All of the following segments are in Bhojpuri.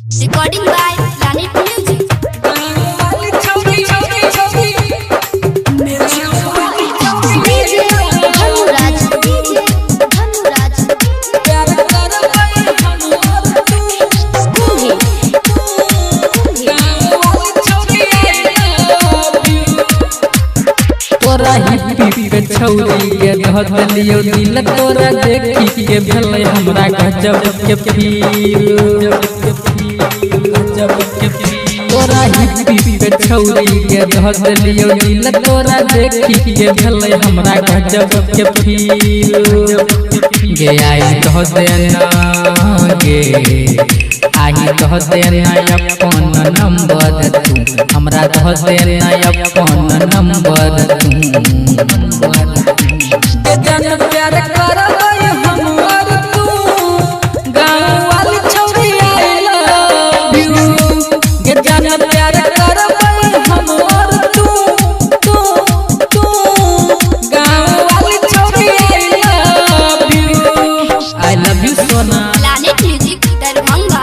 Recording by Planet Music. DJ Dhanuraj. तोरा हिप्पी पे छौरी के धलियो दिल तोरा देखी के भेलै हमरा गजब के फील तोरा हिप्पी पे छौरी के धलियो दिल तोरा देखी के भेलै हमरा गजब के फील गे आई कह देना गे आई कह देना अपन नंबर तू हमरा कह देना अपन नंबर तू जन प्यार करबै हमर तू गाँव वाली छौरी आई लव यू गे जन प्यार करबै हमर तू गाँव वाली छौरी I love you Sona Planet Music Darbhanga.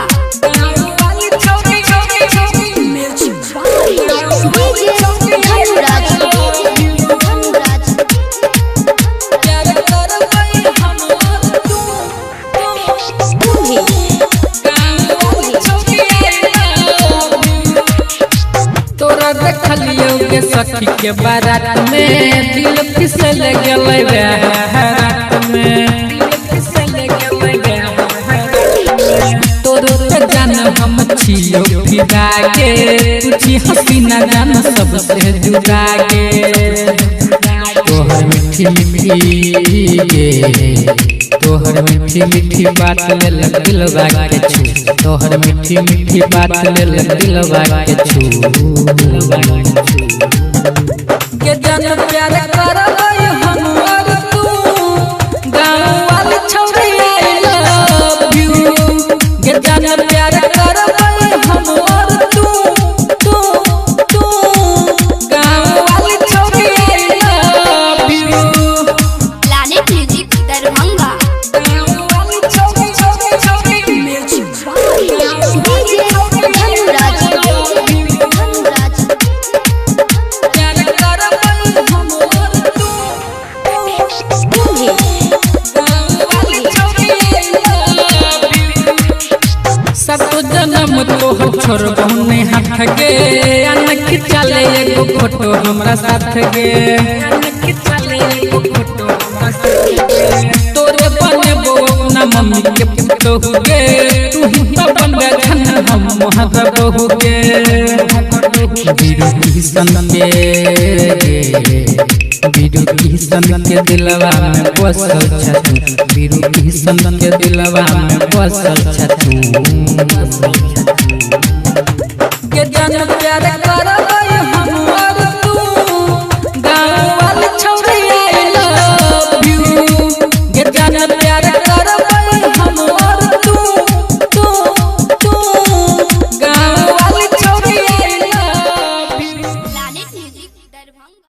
DJ Dhanuraj. तोरा देखलियो के सखी के बारात में दिल फिसल गेलै रात में तोरो के जान हम छियो फिदा के तुझी हसीना जान सबसे जुदा के तोहर मीठी मीठी गे तोहर मीठी मीठी बात ले दिलवा के छू तोहर मीठी मीठी बात ले दिलवा के छू के जन प्यार करबै हमर तू गाँव वाली छौरी आई लव यू के जन प्यार करबै हमर तू गाँव वाली छौरी I love you Planet Music Darbhanga. DJ Dhanuraj. सब जन्म तोहर छोड़बो नहीं हाथ गे अनक चले एगो फोटो हमरा साथ गे अनक चले एगो फोटो हमरा साथ गे तोरे बनेबो अपना मम्मी के फोटो गे तू ही तो बनबे धन हम मोहर बहू गे बीरू किशन के बीरू किशन के दिलवा में बसल छतू बीरू किशन के दिलवा में बसल छतू के जन प्यार कर